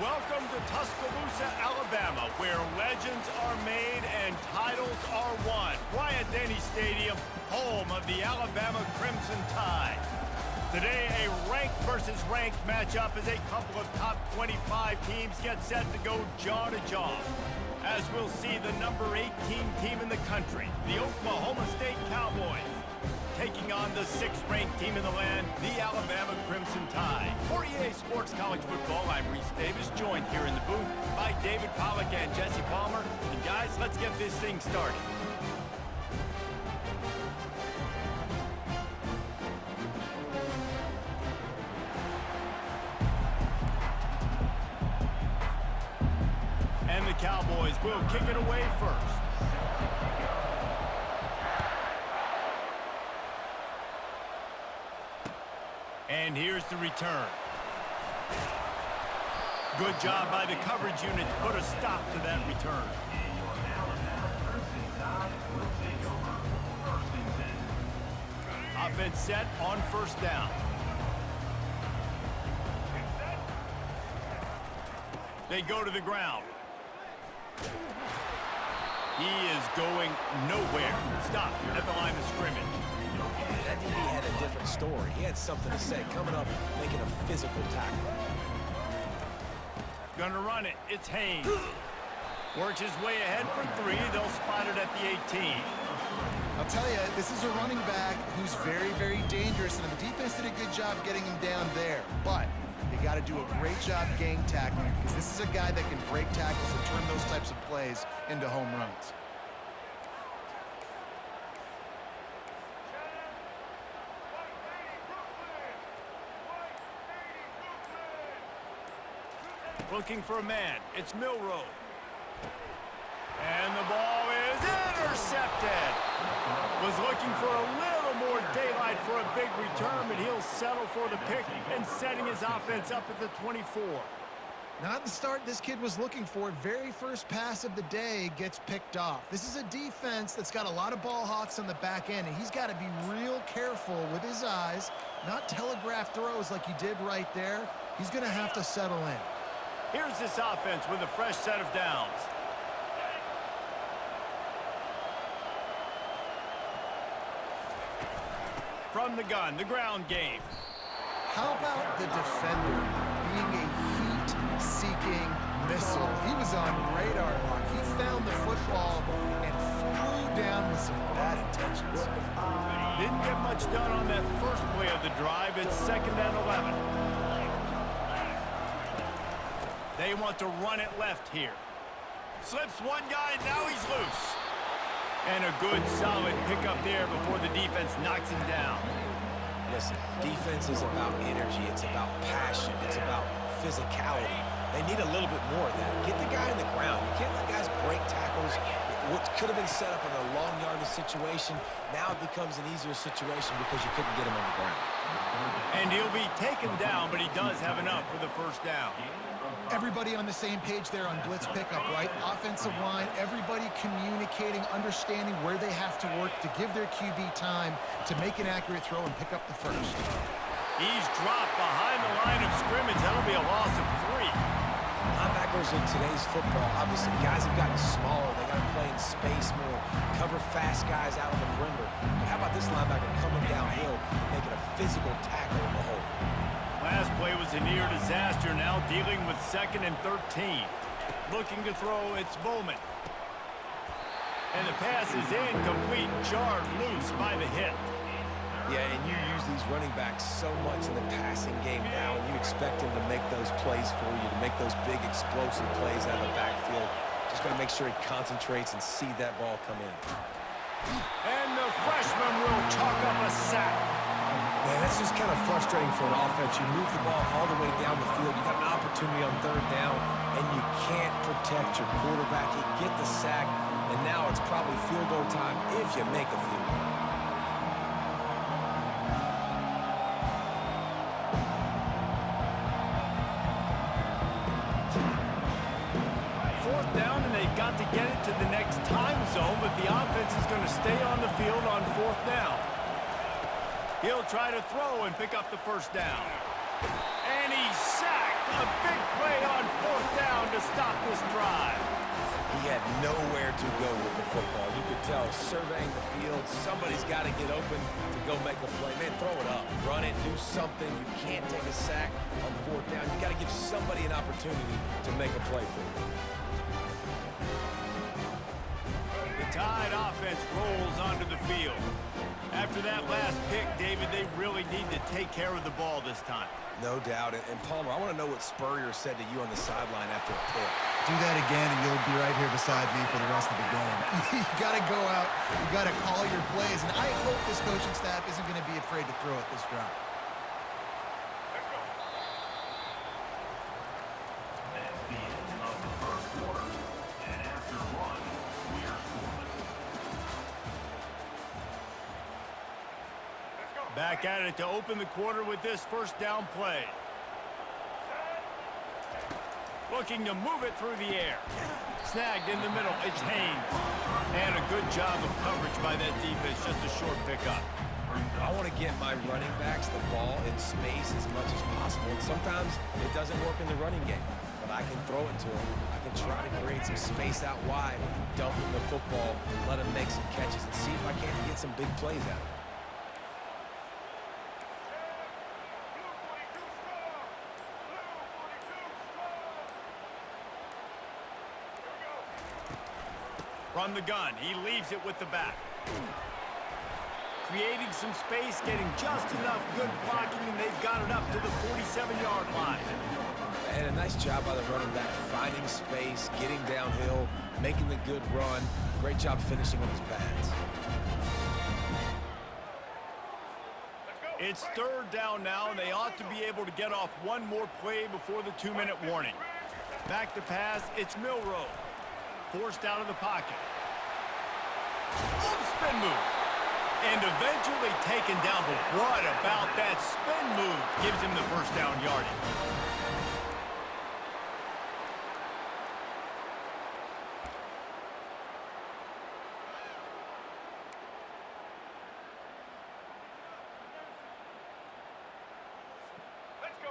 Welcome to Tuscaloosa, Alabama, where legends are made and titles are won. Bryant-Denny Stadium, home of the Alabama Crimson Tide. Today, a ranked versus ranked matchup as a couple of top 25 teams get set to go jaw to jaw. As we'll see the number 18 team in the country, the Oklahoma State Cowboys, taking on the 6th ranked team in the land, the Alabama Crimson Tide. For EA Sports College Football, I'm Reese Davis, joined here in the booth by David Pollack and Jesse Palmer. And guys, let's get this thing started. And the Cowboys will kick it away first. And here's the return. Good job by the coverage unit to put a stop to that return. Offense set on first down. They go to the ground. He is going nowhere. Stop at the line of scrimmage. That DB had a different story. He had something to say, coming up, making a physical tackle. Gonna run it. It's Haynes. Works his way ahead for 3. They'll spot it at the 18. I'll tell you, this is a running back who's very, very dangerous, and the defense did a good job getting him down there. But they got to do a great job gang tackling, because this is a guy that can break tackles and turn those types of plays into home runs. Looking for a man. It's Milroe. And the ball is intercepted. Was looking for a little more daylight for a big return, but he'll settle for the pick and setting his offense up at the 24. Not the start this kid was looking for. Very first pass of the day gets picked off. This is a defense that's got a lot of ball hawks on the back end, and he's got to be real careful with his eyes, not telegraph throws like he did right there. He's going to have to settle in. Here's this offense with a fresh set of downs. From the gun, the ground game. How about the defender being a heat-seeking missile? He was on radar lock. He found the football and flew down with some bad intentions. Didn't get much done on that first play of the drive. It's 2nd and 11. They want to run it left here. Slips one guy, now he's loose. And a good, solid pickup there before the defense knocks him down. Listen, defense is about energy. It's about passion. It's about physicality. They need a little bit more of that. Get the guy in the ground. You can't let guys break tackles. What could have been set up in a long yardage situation, now it becomes an easier situation because you couldn't get him on the ground. And he'll be taken down, but he does have enough for the first down. Everybody on the same page there on blitz pickup, right? Offensive line, everybody communicating, understanding where they have to work to give their QB time to make an accurate throw and pick up the first. He's dropped behind the line of scrimmage. That'll be a loss of 3. Linebackers in today's football, obviously, guys have gotten smaller. They got to play in space more, cover fast guys out on the perimeter. But how about this linebacker coming downhill, making a physical tackle in the hole? Last play was a near disaster, now dealing with 2nd and 13. Looking to throw, it's Bowman. And the pass is incomplete, jarred loose by the hit. Yeah, and you use these running backs so much in the passing game now, and you expect them to make those plays for you, to make those big explosive plays out of the backfield. Just got to make sure he concentrates and see that ball come in. And the freshman will chalk up a sack. Man, that's just kind of frustrating for an offense. You move the ball all the way down the field. You got an opportunity on 3rd down, and you can't protect your quarterback. You get the sack, and now it's probably field goal time if you make a field goal. Got to get it to the next time zone, but the offense is going to stay on the field on 4th down. He'll try to throw and pick up the first down. And he's sacked. A big play on 4th down to stop this drive. He had nowhere to go with the football. You could tell, surveying the field, somebody's got to get open to go make a play. Man, throw it up, run it, do something. You can't take a sack on 4th down. You got to give somebody an opportunity to make a play for you. The Tide offense rolls onto the field. After that last pick, David, they really need to take care of the ball this time. No doubt. And Palmer, I want to know what Spurrier said to you on the sideline after a pick. Do that again, and you'll be right here beside me for the rest of the game. You got to go out. You got to call your plays. And I hope this coaching staff isn't going to be afraid to throw it this drive. Back at it to open the quarter with this 1st down play. Looking to move it through the air. Snagged in the middle. It's Haynes. And a good job of coverage by that defense. Just a short pickup. I want to get my running backs the ball in space as much as possible. And sometimes it doesn't work in the running game. But I can throw it to them. I can try to create some space out wide, dump him the football, let him make some catches, and see if I can't get some big plays out of him. From the gun, he leaves it with the back. Creating some space, getting just enough good blocking, and they've got it up to the 47-yard line. And a nice job by the running back, finding space, getting downhill, making the good run. Great job finishing on his pads. It's 3rd down now, and they ought to be able to get off one more play before the 2-minute warning. Back to pass, it's Milroe. Forced out of the pocket. Spin move. And eventually taken down, but what about that spin move gives him the 1st down yardage.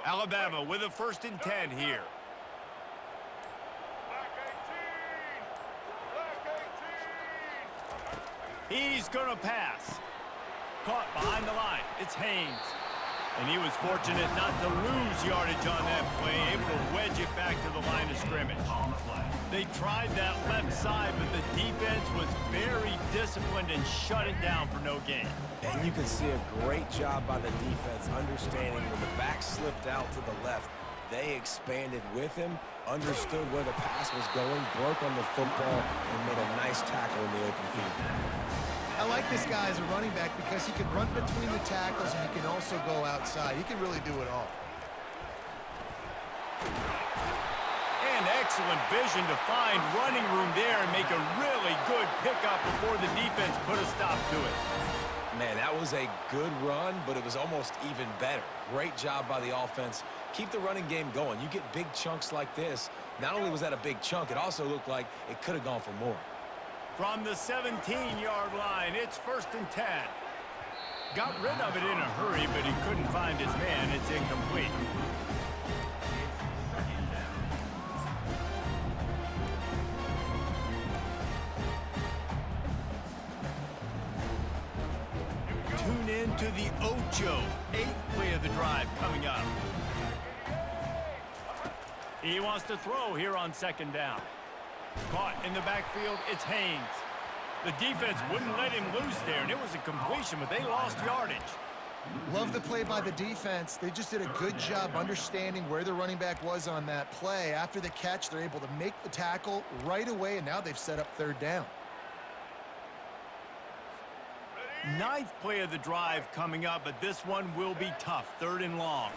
Alabama with a 1st and 10 here. He's going to pass. Caught behind the line. It's Haynes. And he was fortunate not to lose yardage on that play, able to wedge it back to the line of scrimmage. They tried that left side, but the defense was very disciplined and shut it down for no gain. And you can see a great job by the defense understanding when the back slipped out to the left, they expanded with him, understood where the pass was going, broke on the football, and made a nice tackle in the open field. I like this guy as a running back because he can run between the tackles and he can also go outside. He can really do it all. And excellent vision to find running room there and make a really good pickup before the defense put a stop to it. Man, that was a good run, but it was almost even better. Great job by the offense. Keep the running game going. You get big chunks like this. Not only was that a big chunk, it also looked like it could have gone for more. From the 17-yard line, it's 1st and 10. Got rid of it in a hurry, but he couldn't find his man. It's incomplete. Tune in to the Ocho, 8th play of the drive coming up. He wants to throw here on 2nd down. Caught in the backfield, it's Haynes. The defense wouldn't let him loose there, and it was a completion, but they lost yardage. Love the play by the defense. They just did a good job understanding where the running back was on that play. After the catch, they're able to make the tackle right away, and now they've set up 3rd down. 9th play of the drive coming up, but this one will be tough. 3rd and long.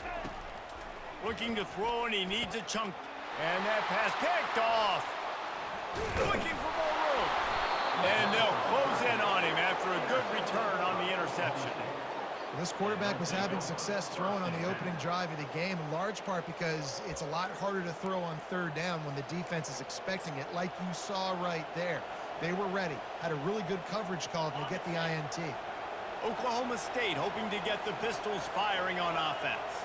Looking to throw, and he needs a chunk. And that pass picked off. Looking for more room. And they'll close in on him after a good return on the interception. This quarterback was having success throwing on the opening drive of the game, in large part because it's a lot harder to throw on 3rd down when the defense is expecting it, like you saw right there. They were ready, had a really good coverage call to get the INT. Oklahoma State hoping to get the Pistols firing on offense.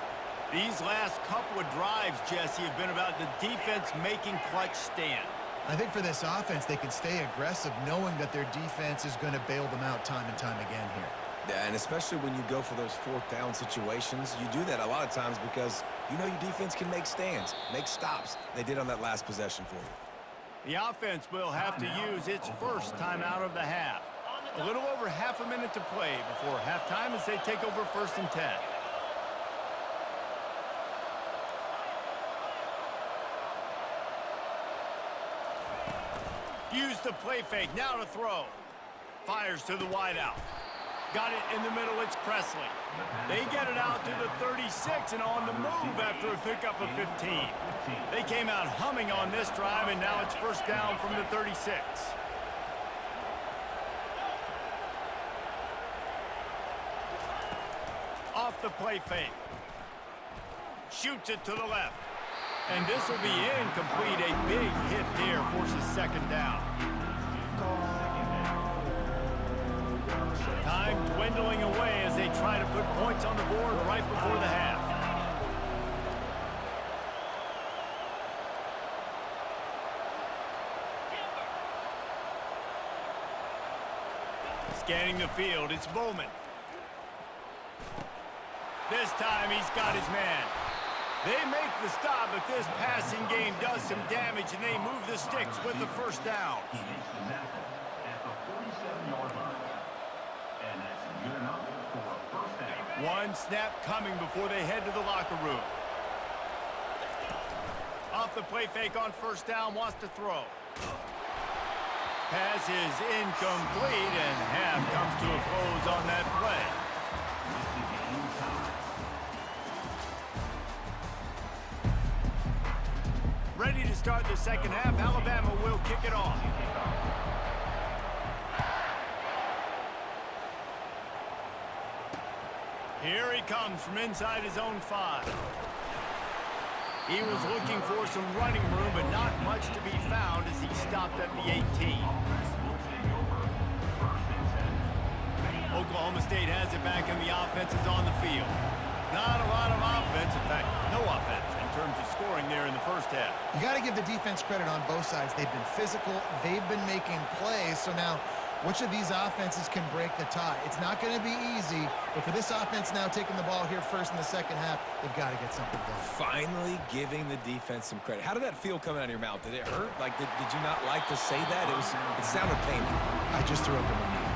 These last couple of drives, Jesse, have been about the defense making clutch stand. I think for this offense, they can stay aggressive knowing that their defense is going to bail them out time and time again here. Yeah, and especially when you go for those fourth down situations, you do that a lot of times because you know your defense can make stands, make stops. They did on that last possession for you. The offense will have to use its first timeout of the half. A little over half a minute to play before halftime as they take over 1st and 10. Use the play fake, now to throw. Fires to the wideout. Got it in the middle, it's Presley. They get it out to the 36 and on the move after a pickup of 15. They came out humming on this drive, and now it's 1st down from the 36. Off the play fake. Shoots it to the left. And this will be incomplete. A big hit there forces 2nd down. Time dwindling away as they try to put points on the board right before the half. Scanning the field, it's Bowman. This time he's got his man. They make the stop, but this passing game does some damage, and they move the sticks with the 1st down. One snap coming before they head to the locker room. Off the play fake on 1st down, wants to throw. Pass is incomplete, and half comes to a close on that play. Ready to start the 2nd half. Alabama will kick it off. Here he comes from inside his own 5. He was looking for some running room, but not much to be found as he stopped at the 18. Oklahoma State has it back, and the offense is on the field. Not a lot of offense, in fact, no offense in terms of scoring there in the 1st half. You got to give the defense credit on both sides. They've been physical. They've been making plays. So now, which of these offenses can break the tie? It's not going to be easy, but for this offense now taking the ball here first in the 2nd half, they've got to get something done. Finally giving the defense some credit. How did that feel coming out of your mouth? Did it hurt? Like, did you not like to say that? It sounded painful. I just threw up in my mouth.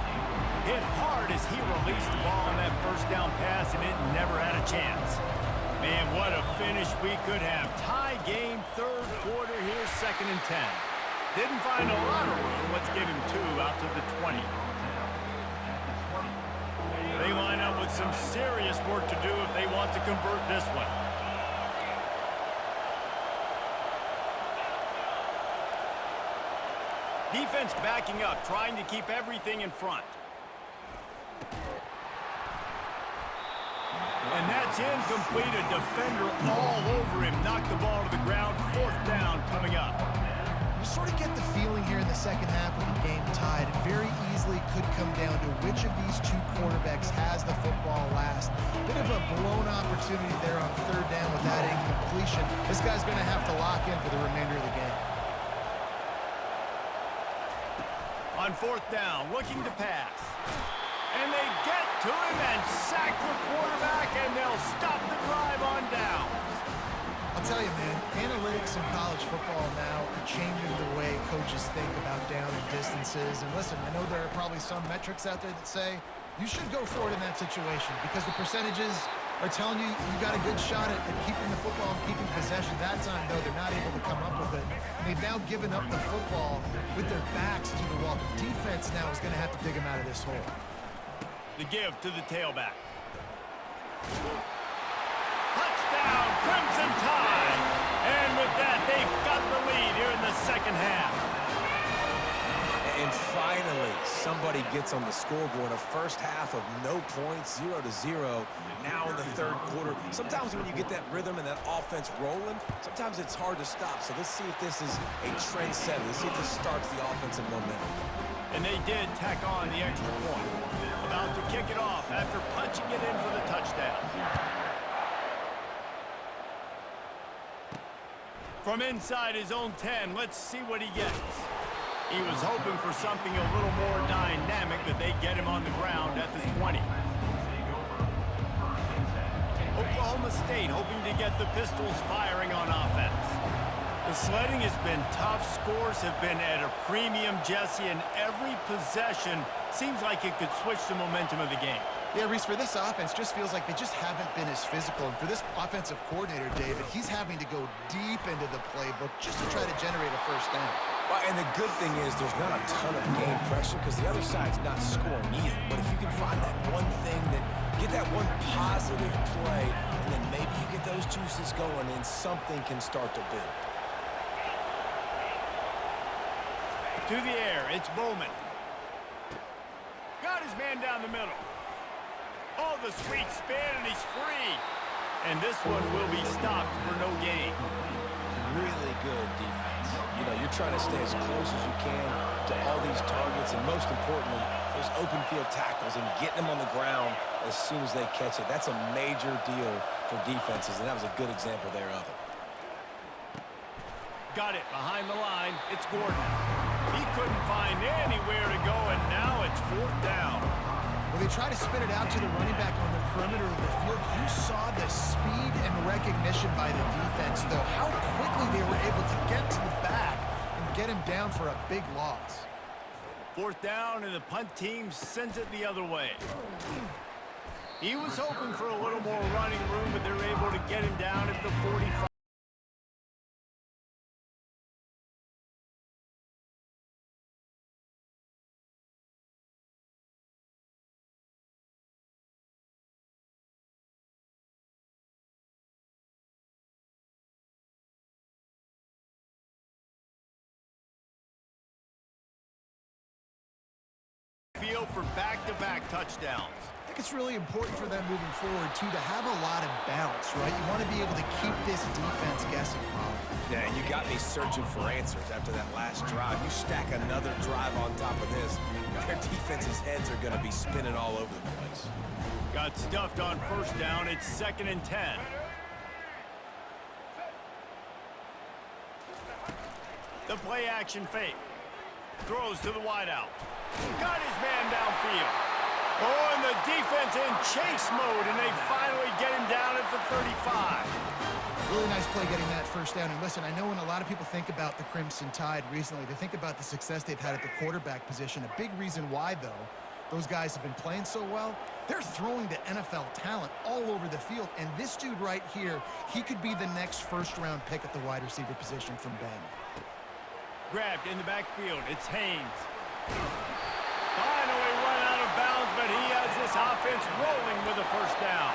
Hit hard as he released the ball on that 1st down pass, and it never had a chance. Man, what a finish we could have. Tie game, 3rd quarter. Here's 2nd and 10. Didn't find a lot of room. Let's give him 2 out to the 20. They line up with some serious work to do if they want to convert this one. Defense backing up, trying to keep everything in front. And that's incomplete. A defender all over him. Knocked the ball to the ground. 4th down coming up. You sort of get the feeling here in the 2nd half of the game tied. It very easily could come down to which of these 2 quarterbacks has the football last. Bit of a blown opportunity there on 3rd down with that incompletion. This guy's going to have to lock in for the remainder of the game. On 4th down, looking to pass. And they get to him and sack the quarterback, and they'll stop the drive on downs. I'll tell you, man, analytics in college football now are changing the way coaches think about down and distances. And listen, I know there are probably some metrics out there that say you should go for it in that situation because the percentages are telling you you got a good shot at keeping the football and keeping possession. That time, though, they're not able to come up with it. And they've now given up the football with their backs to the wall. The defense now is going to have to dig them out of this hole. The give to the tailback. Touchdown, Crimson Tide. And with that, they've got the lead here in the 2nd half. And finally, somebody gets on the scoreboard. A 1st half of no points, 0-0. Now in the 3rd quarter. Sometimes when you get that rhythm and that offense rolling, sometimes it's hard to stop. So let's see if this is a trend setter. Let's see if this starts the offensive momentum. And they did tack on the extra point. About to kick it off after punching it in for the touchdown. From inside his own 10, let's see what he gets. He was hoping for something a little more dynamic, but they get him on the ground at the 20. Oklahoma State hoping to get the Pistols firing on offense. The sledding has been tough. Scores have been at a premium, Jesse, and every possession seems like it could switch the momentum of the game. Yeah, Reese, for this offense, just feels like they just haven't been as physical. And for this offensive coordinator, David, he's having to go deep into the playbook just to try to generate a first down. Well, and the good thing is there's not a ton of game pressure because the other side's not scoring either. But if you can find that one thing, get that one positive play, and then maybe you get those juices going and something can start to build. To the air, it's Bowman. Got his man down the middle. Oh, the sweet spin, and he's free. And this one will be stopped for no gain. Really good defense. You know, you're trying to stay as close as you can to all these targets, and most importantly, those open field tackles and getting them on the ground as soon as they catch it. That's a major deal for defenses, and that was a good example there of it. Got it behind the line. It's Gordon. He couldn't find anywhere to go, and now it's 4th down. Well, they try to spin it out to the running back on the perimeter of the field. You saw the speed and recognition by the defense, though. How quickly they were able to get to the back and get him down for a big loss. 4th down, and the punt team sends it the other way. He was hoping for a little more running room, but they're able to get him down at the 45. Field for back-to-back touchdowns. I think it's really important for them moving forward, too, to have a lot of balance, right? You want to be able to keep this defense guessing, Bob. Yeah, and you got me searching for answers after that last drive. You stack another drive on top of this, their defense's heads are going to be spinning all over the place. Got stuffed on 1st down. It's 2nd and 10. The play-action fake. Throws to the wideout. Got his man downfield. Oh, and the defense in chase mode, and they finally get him down at the 35. Really nice play getting that 1st down. And listen, I know when a lot of people think about the Crimson Tide recently, they think about the success they've had at the quarterback position. A big reason why, though, those guys have been playing so well, they're throwing to NFL talent all over the field. And this dude right here, he could be the next 1st-round pick at the wide receiver position from Bama. Grabbed in the backfield. It's Haynes. Finally run out of bounds, but he has this offense rolling with a 1st down.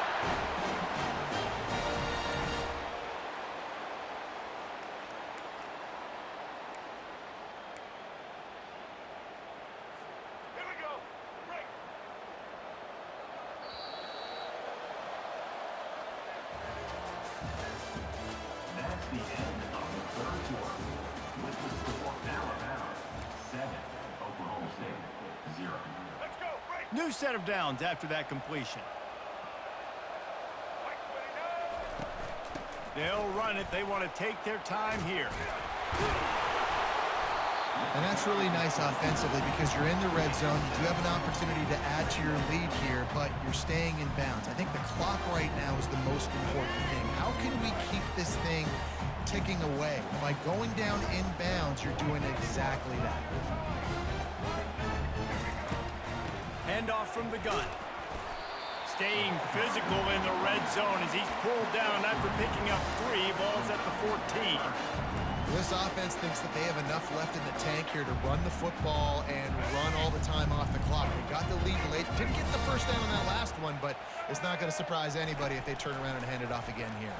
Here we go. Break. That's the end of the 3rd quarter. With the score, Alabama 7, Oklahoma State 0. Let's go. Break. New set of downs after that completion. They'll run it. They want to take their time here. And that's really nice offensively because you're in the red zone. You do have an opportunity to add to your lead here, but you're staying in bounds. I think the clock right now is the most important thing. How can we keep this thing ticking away? By going down in bounds, you're doing exactly that. Handoff from the gun. Staying physical in the red zone as he's pulled down after picking up 3 balls at the 14. This offense thinks that they have enough left in the tank here to run the football and run all the time off the clock. They got the lead late. Didn't get the 1st down on that last one, but it's not going to surprise anybody if they turn around and hand it off again here.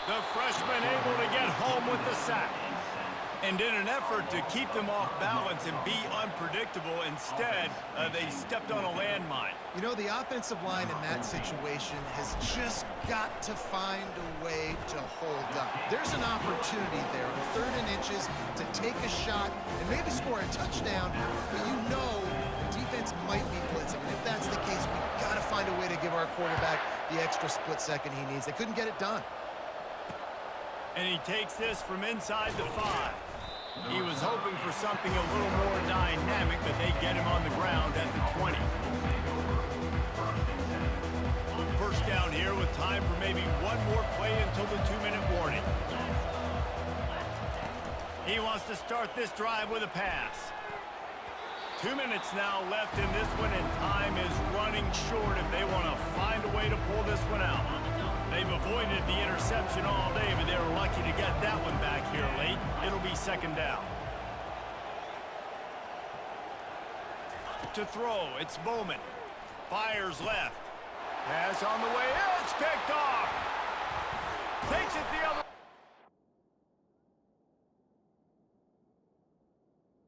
The freshman able to get home with the sack. And in an effort to keep them off balance and be unpredictable, instead, they stepped on a landmine. You know, the offensive line in that situation has just got to find a way to hold up. There's an opportunity there on 3rd and inches to take a shot and maybe score a touchdown, but you know the defense might be blitzing. And if that's the case, we've got to find a way to give our quarterback the extra split second he needs. They couldn't get it done. And he takes this from inside the 5. He was hoping for something a little more dynamic, but they get him on the ground at the 20. First down here with time for maybe one more play until the 2-minute warning. He wants to start this drive with a pass. 2 minutes now left in this one, and time is running short if they want to find a way to pull this one out. They've avoided the interception all day, but they were lucky to get that one back here late. It'll be second down. To throw, it's Bowman. Fires left. Pass on the way. It's picked